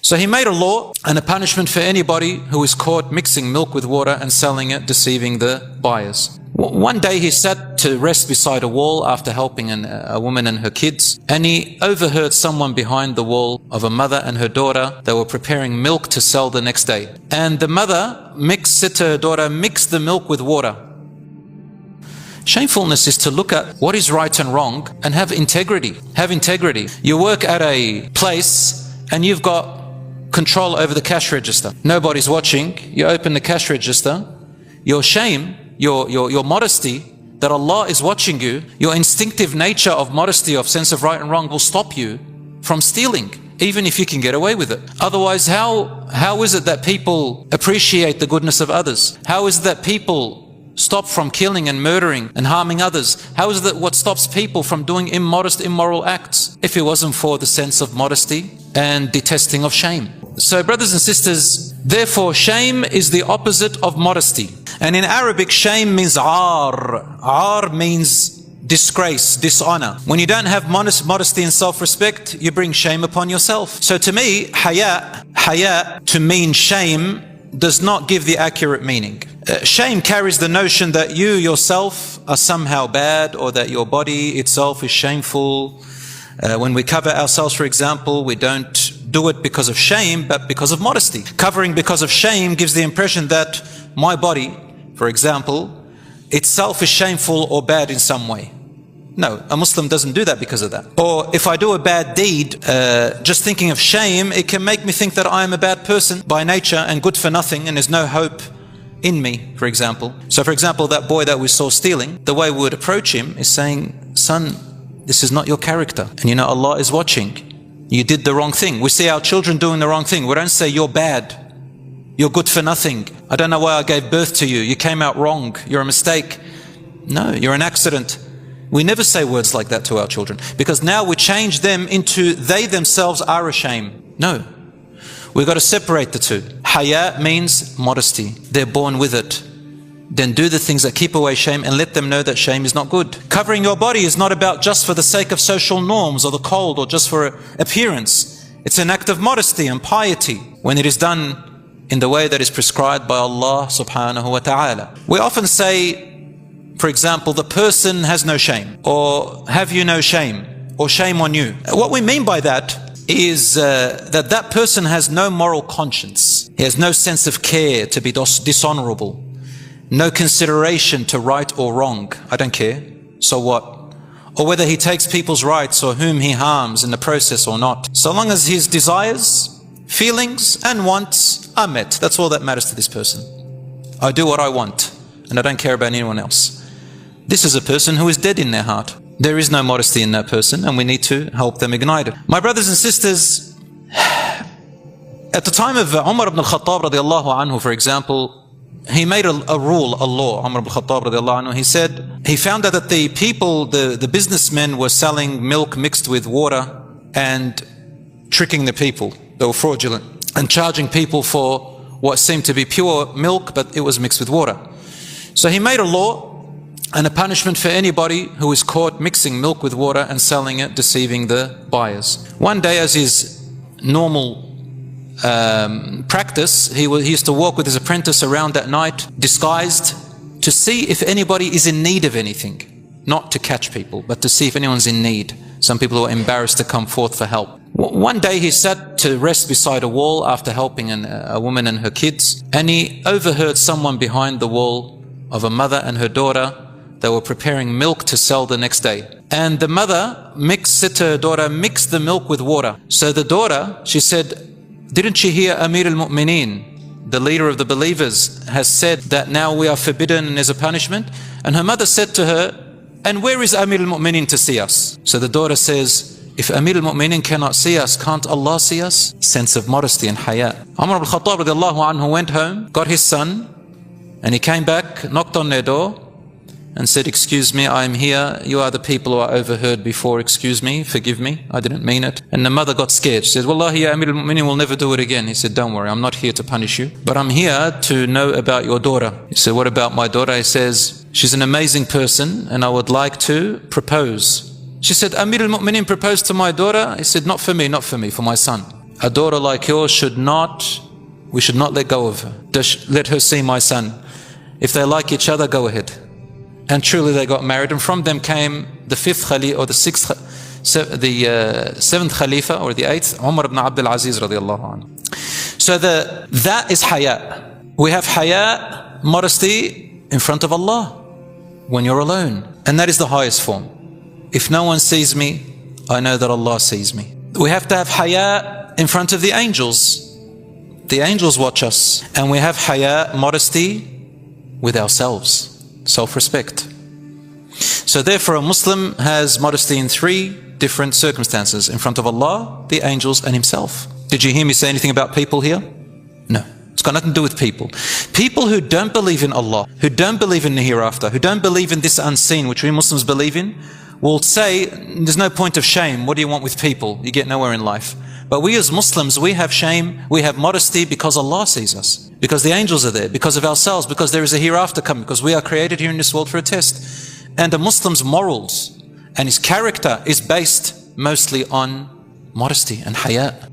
So he made a law and a punishment for anybody who is caught mixing milk with water and selling it, deceiving the buyers. One day he sat to rest beside a wall after helping a woman and her kids, and he overheard someone behind the wall of a mother and her daughter. They were preparing milk to sell the next day. And the mother said to her daughter, "Mix the milk with water." Shamefulness is to look at what is right and wrong and have integrity. Have integrity. You work at a place and you've got control over the cash register. Nobody's watching. You open the cash register. Your shame, your modesty, that Allah is watching you, your instinctive nature of modesty, of sense of right and wrong, will stop you from stealing, even if you can get away with it. Otherwise, how is it that people appreciate the goodness of others? How is it that people stop from killing and murdering and harming others? How is it that what stops people from doing immodest, immoral acts, if it wasn't for the sense of modesty and detesting of shame? So brothers and sisters, therefore shame is the opposite of modesty. And in Arabic, shame means ar. Ar means disgrace, dishonor. When you don't have modesty and self-respect, you bring shame upon yourself. So to me, haya to mean shame does not give the accurate meaning. Shame carries the notion that you yourself are somehow bad, or that your body itself is shameful. When we cover ourselves, for example, we don't do it because of shame, but because of modesty. Covering because of shame gives the impression that my body, for example, itself is shameful or bad in some way. No, a Muslim doesn't do that because of that. Or if I do a bad deed, just thinking of shame, it can make me think that I am a bad person by nature and good for nothing, and there's no hope in me, for example. So for example, that boy that we saw stealing, the way we would approach him is saying, "Son, this is not your character. And you know, Allah is watching. You did the wrong thing." We see our children doing the wrong thing. We don't say, "You're bad. You're good for nothing. I don't know why I gave birth to you. You came out wrong. You're a mistake." No, you're an accident. We never say words like that to our children, because now we change them into they themselves are ashamed. No, we've got to separate the two. Haya means modesty. They're born with it. Then do the things that keep away shame and let them know that shame is not good. Covering your body is not about just for the sake of social norms or the cold or just for appearance. It's an act of modesty and piety when it is done in the way that is prescribed by Allah subhanahu wa ta'ala. We often say, for example, the person has no shame, or have you no shame, or shame on you. What we mean by that is that person has no moral conscience. He has no sense of care to be dishonorable. No consideration to right or wrong. I don't care. So what? Or whether he takes people's rights or whom he harms in the process or not. So long as his desires, feelings and wants are met, that's all that matters to this person. I do what I want and I don't care about anyone else. This is a person who is dead in their heart. There is no modesty in that person, and we need to help them ignite it. My brothers and sisters, at the time of Umar ibn al-Khattab radiallahu anhu, for example, he made a rule, a law. Umar ibn al-Khattab radiallahu anhu, he said, he found out that the people, the businessmen were selling milk mixed with water and tricking the people. They were fraudulent and charging people for what seemed to be pure milk, but it was mixed with water. So he made a law and a punishment for anybody who is caught mixing milk with water and selling it, deceiving the buyers. One day, as his normal practice, he used to walk with his apprentice around at night, disguised, to see if anybody is in need of anything. Not to catch people, but to see if anyone's in need. Some people were embarrassed to come forth for help. One day he sat to rest beside a wall after helping a woman and her kids, and he overheard someone behind the wall of a mother and her daughter. They were preparing milk to sell the next day. And the mother said to her daughter, "Mix the milk with water." So the daughter, she said, "Didn't you hear Amir al-Mu'mineen, the leader of the believers, has said that now we are forbidden and there's a punishment?" And her mother said to her, "And where is Amir al-Mu'mineen to see us?" So the daughter says, "If Amir al-Mu'mineen cannot see us, can't Allah see us?" Sense of modesty and haya. Umar ibn al-Khattab radiallahu anhu went home, got his son, and he came back, knocked on their door, and said, "Excuse me, I am here. You are the people who I overheard before. Excuse me, forgive me. I didn't mean it." And the mother got scared. She said, "Wallahi, ya Amir al-Mu'mineen will never do it again." He said, "Don't worry, I'm not here to punish you, but I'm here to know about your daughter." He said, "What about my daughter?" He says, "She's an amazing person and I would like to propose." She said, "Amir al-Mu'mineen proposed to my daughter?" He said, not for me, for my son." A daughter like yours we should not let go of her. Let her see my son. If they like each other, go ahead. And truly they got married, and from them came the fifth Khalifa, or the seventh Khalifa, or the eighth, Umar ibn Abdul Aziz radiallahu anhu. So that is haya. We have haya, modesty in front of Allah when you're alone. And that is the highest form. If no one sees me, I know that Allah sees me. We have to have haya in front of the angels. The angels watch us. And we have haya, modesty, with ourselves. Self-respect. So therefore a Muslim has modesty in three different circumstances: in front of Allah, the angels, and himself. Did you hear me say anything about people here? No. It's got nothing to do with people. People who don't believe in Allah, who don't believe in the hereafter, who don't believe in this unseen, which we Muslims believe in, will say, there's no point of shame. What do you want with people? You get nowhere in life. But we as Muslims, we have shame, we have modesty because Allah sees us. Because the angels are there, because of ourselves, because there is a hereafter coming, because we are created here in this world for a test. And a Muslim's morals and his character is based mostly on modesty and haya.